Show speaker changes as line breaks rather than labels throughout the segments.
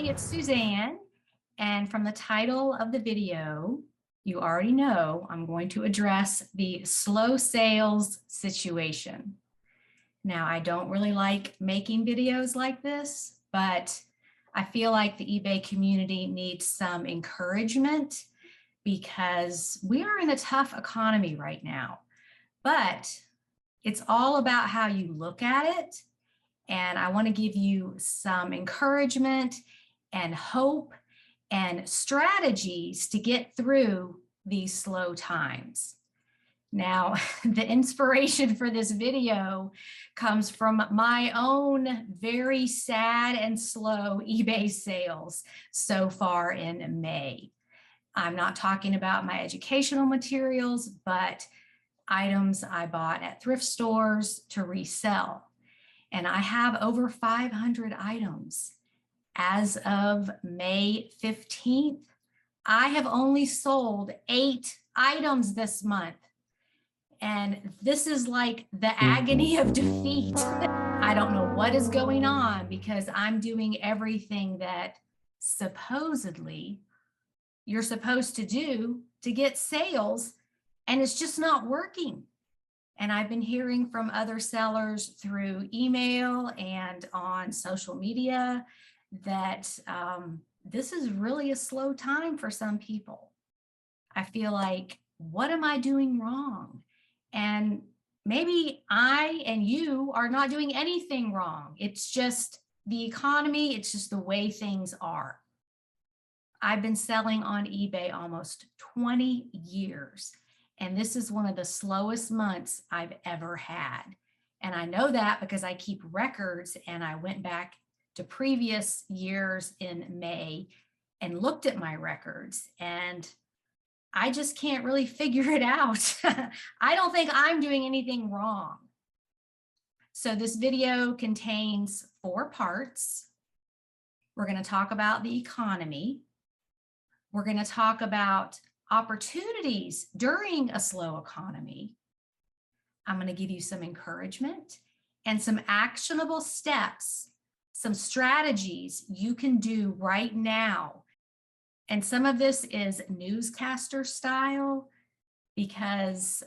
everybody, it's Suzanne, and from the title of the video, you already know I'm going to address the slow sales situation. Now, I don't really like making videos like this, but I feel like the eBay community needs some encouragement because we are in a tough economy right now, but it's all about how you look at it. And I want to give you some encouragement and hope and strategies to get through these slow times. Now, the inspiration for this video comes from my own very sad and slow eBay sales so far in May. I'm not talking about my educational materials, but items I bought at thrift stores to resell. And I have over 500 items. As of May 15th, I have only sold 8 items this month. And this is like the agony of defeat. I don't know what is going on because I'm doing everything that supposedly you're supposed to do to get sales, and it's just not working. And I've been hearing from other sellers through email and on social media that this is really a slow time for some people. I feel like, what am I doing wrong? And maybe I and you are not doing anything wrong. It's just the economy. It's just the way things are. I've been selling on eBay almost 20 years. And this is one of the slowest months I've ever had. And I know that because I keep records, and I went back to previous years in May and looked at my records, and I just can't really figure it out. I don't think I'm doing anything wrong. So this video contains 4 parts. We're going to talk about the economy. We're going to talk about opportunities during a slow economy. I'm going to give you some encouragement and some actionable steps, some strategies you can do right now. And some of this is newscaster style because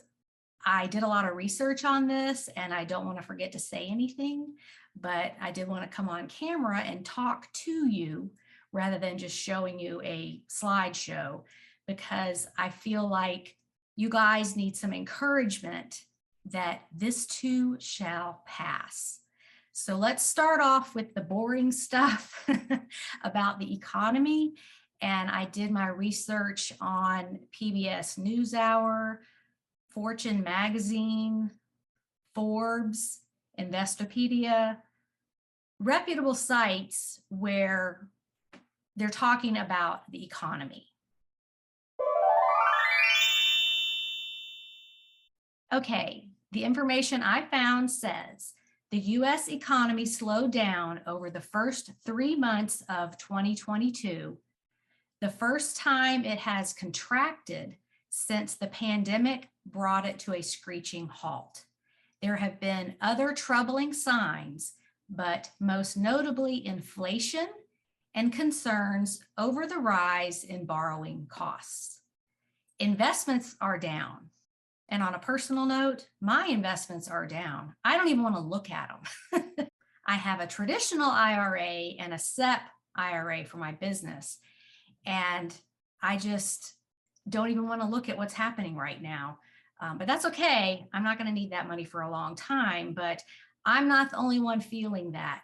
I did a lot of research on this and I don't want to forget to say anything, but I did want to come on camera and talk to you rather than just showing you a slideshow, because I feel like you guys need some encouragement that this too shall pass. So let's start off with the boring stuff about the economy. And I did my research on PBS NewsHour, Fortune Magazine, Forbes, Investopedia, reputable sites where they're talking about the economy. Okay, the information I found says the US economy slowed down over the first 3 months of 2022, the first time it has contracted since the pandemic brought it to a screeching halt. There have been other troubling signs, but most notably inflation and concerns over the rise in borrowing costs. Investments are down. And on a personal note, my investments are down. I don't even want to look at them. I have a traditional IRA and a SEP IRA for my business. And I just don't even want to look at what's happening right now. But that's okay. I'm not going to need that money for a long time, but I'm not the only one feeling that.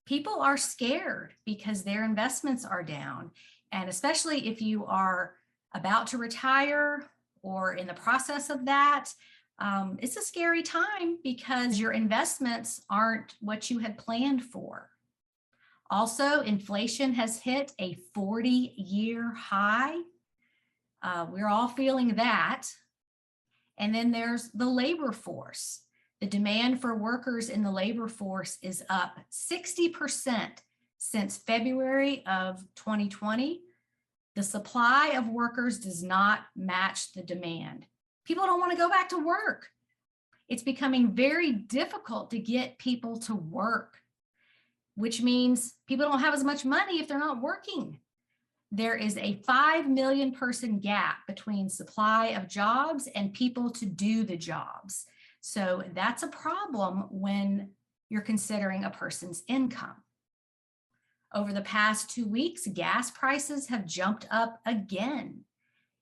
People are scared because their investments are down. And especially if you are about to retire or in the process of that, it's a scary time because your investments aren't what you had planned for. Also, inflation has hit a 40-year high. We're all feeling that. And then there's the labor force. The demand for workers in the labor force is up 60% since February of 2020. The supply of workers does not match the demand. People don't want to go back to work. It's becoming very difficult to get people to work. which means people don't have as much money if they're not working. There is a 5 million person gap between supply of jobs and people to do the jobs. So that's a problem when you're considering a person's income. Over the past 2 weeks, gas prices have jumped up again.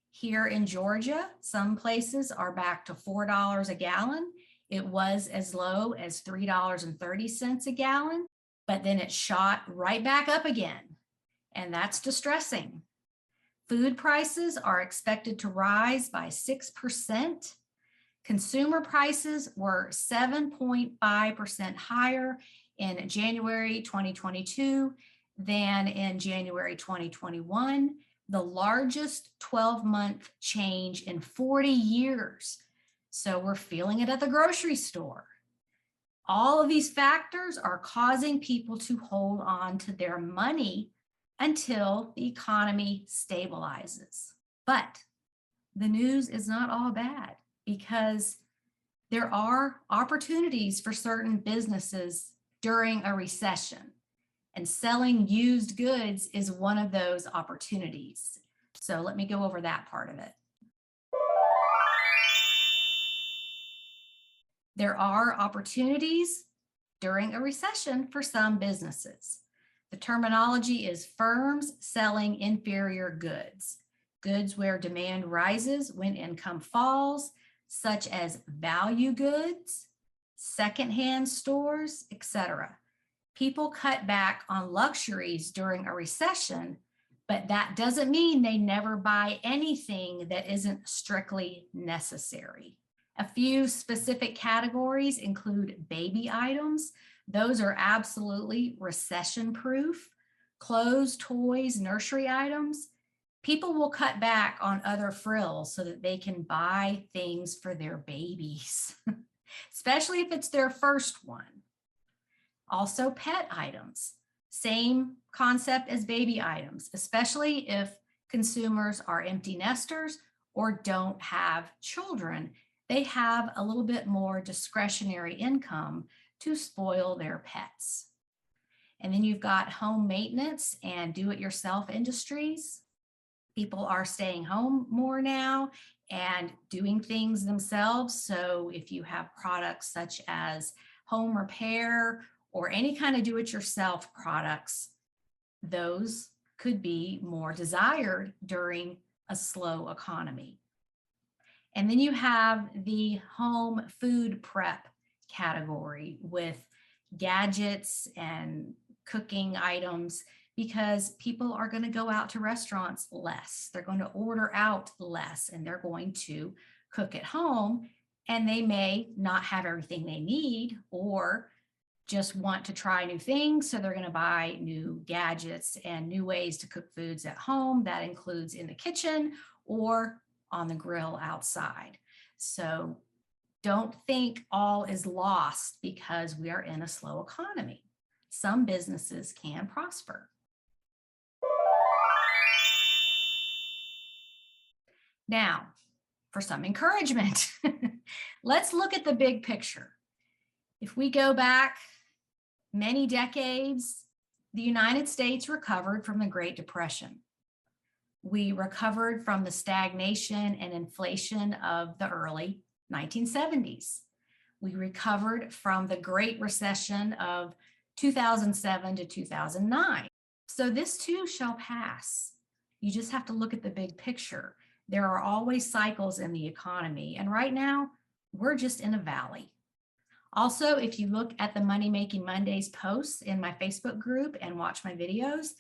Here in Georgia, some places are back to $4 a gallon. It was as low as $3.30 a gallon, but then it shot right back up again, and that's distressing. Food prices are expected to rise by 6%. Consumer prices were 7.5% higher in January 2022 than in January 2021, the largest 12-month change in 40 years. So we're feeling it at the grocery store. All of these factors are causing people to hold on to their money until the economy stabilizes. But the news is not all bad, because there are opportunities for certain businesses during a recession, and selling used goods is one of those opportunities. So let me go over that part of it. There are opportunities during a recession for some businesses. The terminology is firms selling inferior goods, goods where demand rises when income falls, such as value goods, secondhand stores, etc. People cut back on luxuries during a recession, but that doesn't mean they never buy anything that isn't strictly necessary. A few specific categories include baby items. Those are absolutely recession-proof. Clothes, toys, nursery items. People will cut back on other frills so that they can buy things for their babies, especially if it's their first one. Also, pet items. Same concept as baby items, especially if consumers are empty nesters or don't have children. They have a little bit more discretionary income to spoil their pets. And then you've got home maintenance and do-it-yourself industries. People are staying home more now and doing things themselves. So if you have products such as home repair or any kind of do-it-yourself products, those could be more desired during a slow economy. And then you have the home food prep category with gadgets and cooking items, because people are going to go out to restaurants less. They're going to order out less, and they're going to cook at home, and they may not have everything they need or just want to try new things. So they're going to buy new gadgets and new ways to cook foods at home. That includes in the kitchen or on the grill outside. So don't think all is lost because we are in a slow economy. Some businesses can prosper. Now, for some encouragement, let's look at the big picture. If we go back many decades, the United States recovered from the Great Depression. We recovered from the stagnation and inflation of the early 1970s. We recovered from the Great Recession of 2007 to 2009. So this too shall pass. You just have to look at the big picture. There are always cycles in the economy, and right now we're just in a valley. Also, if you look at the Money Making Mondays posts in my Facebook group and watch my videos,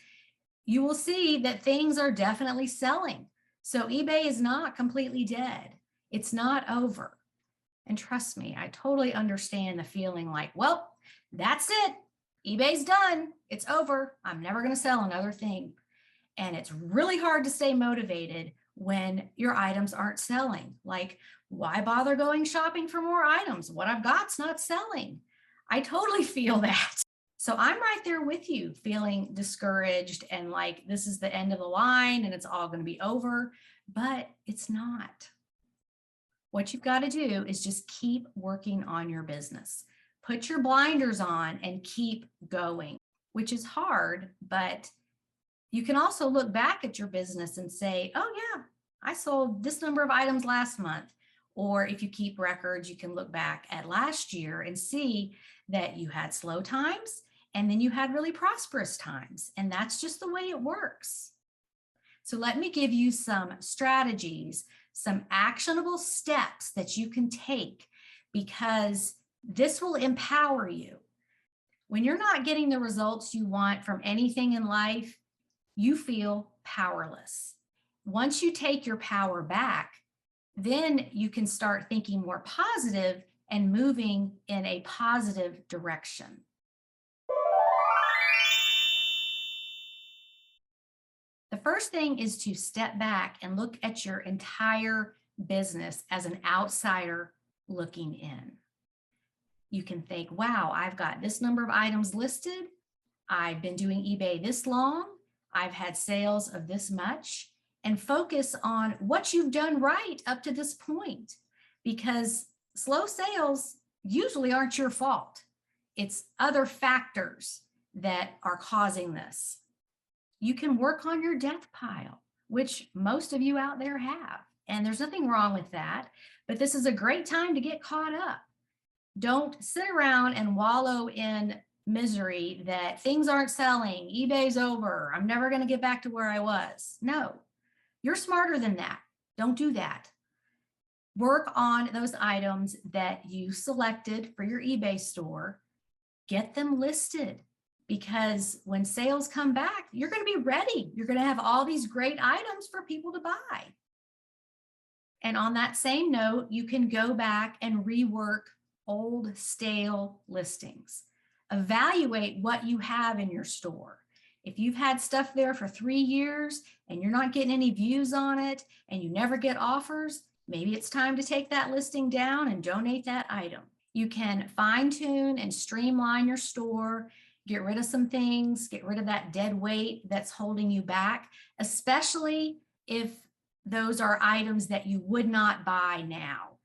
you will see that things are definitely selling. So eBay is not completely dead. It's not over. And trust me, I totally understand the feeling like, well, that's it. eBay's done. It's over. I'm never going to sell another thing. And it's really hard to stay motivated when your items aren't selling. Like, why bother going shopping for more items? What I've got's not selling. I totally feel that. So I'm right there with you, feeling discouraged and like this is the end of the line and it's all going to be over, but it's not. What you've got to do is just keep working on your business. Put your blinders on and keep going. which is hard, but you can also look back at your business and say, oh yeah, I sold this number of items last month. Or if you keep records, you can look back at last year and see that you had slow times and then you had really prosperous times. And that's just the way it works. So let me give you some strategies, some actionable steps that you can take, because this will empower you. When you're not getting the results you want from anything in life, you feel powerless. Once you take your power back, then you can start thinking more positive and moving in a positive direction. The first thing is to step back and look at your entire business as an outsider looking in. You can think, wow, I've got this number of items listed. I've been doing eBay this long. I've had sales of this much, and focus on what you've done right up to this point, because slow sales usually aren't your fault. It's other factors that are causing this. You can work on your death pile, which most of you out there have, and there's nothing wrong with that, but this is a great time to get caught up. Don't sit around and wallow in misery that things aren't selling, eBay's over, I'm never going to get back to where I was. No, you're smarter than that. Don't do that. Work on those items that you selected for your eBay store. Get them listed, because when sales come back, you're going to be ready. You're going to have all these great items for people to buy. And on that same note, you can go back and rework old, stale listings. Evaluate what you have in your store. If you've had stuff there for 3 years and you're not getting any views on it and you never get offers, maybe it's time to take that listing down and donate that item. You can fine tune and streamline your store, get rid of some things, get rid of that dead weight that's holding you back, especially if those are items that you would not buy now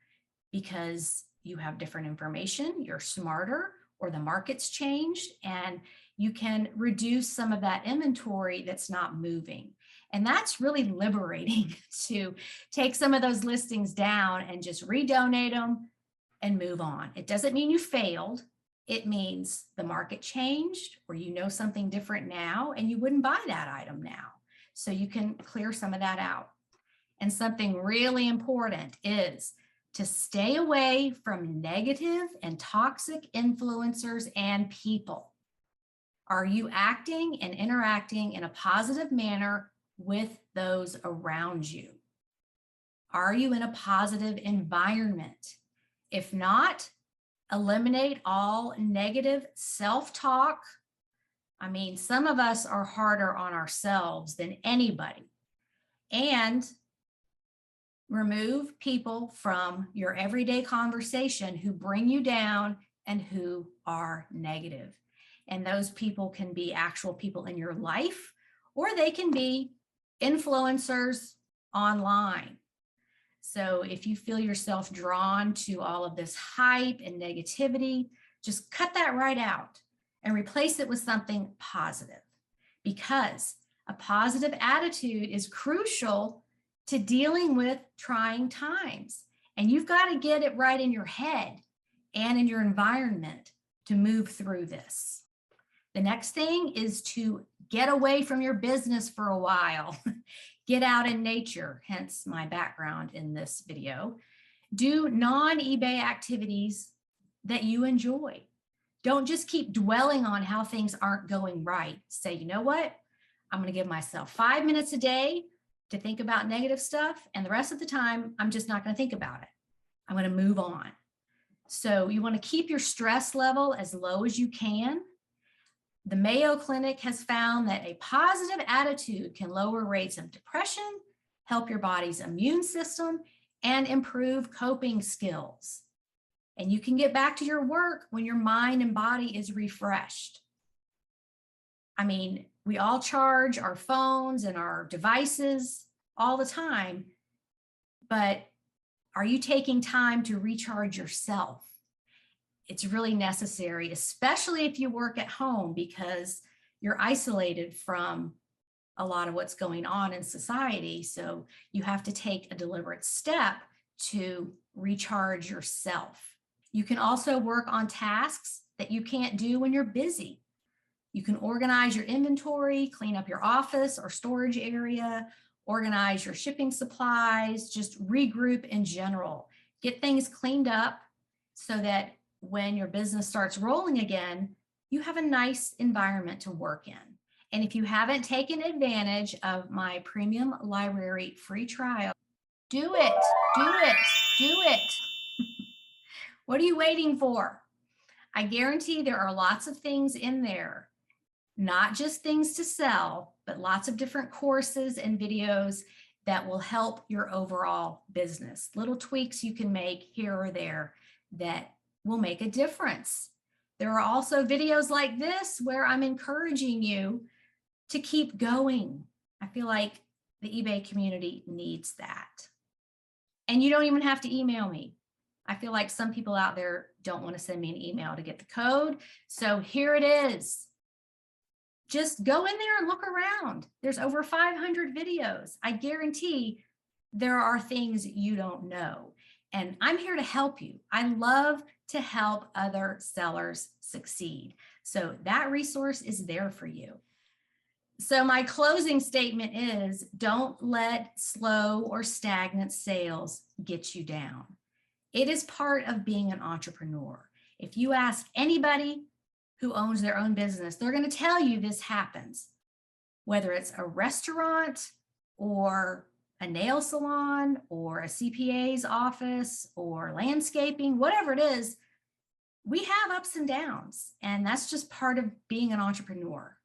because you have different information, you're smarter, or the market's changed, and you can reduce some of that inventory that's not moving. And that's really liberating to take some of those listings down and just redonate them and move on. It doesn't mean you failed. It means the market changed, or you know something different now and you wouldn't buy that item now. So you can clear some of that out. And something really important is to stay away from negative and toxic influencers and people. Are you acting and interacting in a positive manner with those around you? Are you in a positive environment? If not, eliminate all negative self-talk. I mean, some of us are harder on ourselves than anybody. And remove people from your everyday conversation who bring you down and who are negative. And those people can be actual people in your life, or they can be influencers online. So if you feel yourself drawn to all of this hype and negativity, just cut that right out and replace it with something positive, because a positive attitude is crucial to dealing with trying times. And you've got to get it right in your head and in your environment to move through this. The next thing is to get away from your business for a while. Get out in nature, hence my background in this video. Do non-eBay activities that you enjoy. Don't just keep dwelling on how things aren't going right. Say, you know what? I'm going to give myself 5 minutes a day to think about negative stuff, and the rest of the time, I'm just not going to think about it. I'm going to move on. So you want to keep your stress level as low as you can. The Mayo Clinic has found that a positive attitude can lower rates of depression, help your body's immune system, and improve coping skills. And you can get back to your work when your mind and body is refreshed. I mean, we all charge our phones and our devices all the time, but are you taking time to recharge yourself? It's really necessary, especially if you work at home, because you're isolated from a lot of what's going on in society. So you have to take a deliberate step to recharge yourself. You can also work on tasks that you can't do when you're busy. You can organize your inventory, clean up your office or storage area, organize your shipping supplies, just regroup in general. Get things cleaned up so that when your business starts rolling again, you have a nice environment to work in. And if you haven't taken advantage of my premium library free trial, do it, do it, do it. What are you waiting for? I guarantee there are lots of things in there, not just things to sell, but lots of different courses and videos that will help your overall business. Little tweaks you can make here or there that will make a difference. There are also videos like this where I'm encouraging you to keep going. I feel like the eBay community needs that. And you don't even have to email me. I feel like some people out there don't want to send me an email to get the code. So here it is. Just go in there and look around. There's over 500 videos. I guarantee there are things you don't know. And I'm here to help you. I love to help other sellers succeed. So that resource is there for you. So my closing statement is, don't let slow or stagnant sales get you down. It is part of being an entrepreneur. If you ask anybody who owns their own business, they're going to tell you this happens. Whether it's a restaurant or a nail salon or a CPA's office or landscaping, whatever it is, we have ups and downs, and that's just part of being an entrepreneur.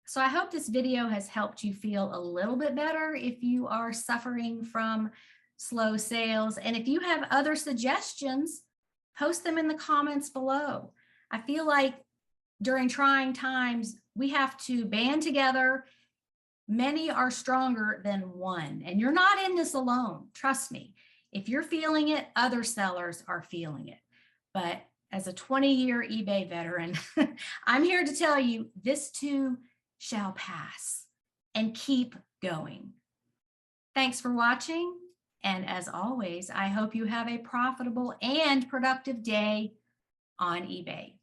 So I hope this video has helped you feel a little bit better if you are suffering from slow sales. And if you have other suggestions, post them in the comments below. I feel like during trying times, we have to band together. Many are stronger than one, and you're not in this alone. Trust me. If you're feeling it, other sellers are feeling it. But as a 20-year eBay veteran, I'm here to tell you this too shall pass, and keep going. Thanks for watching. And as always, I hope you have a profitable and productive day on eBay.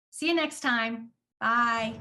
See you next time. Bye.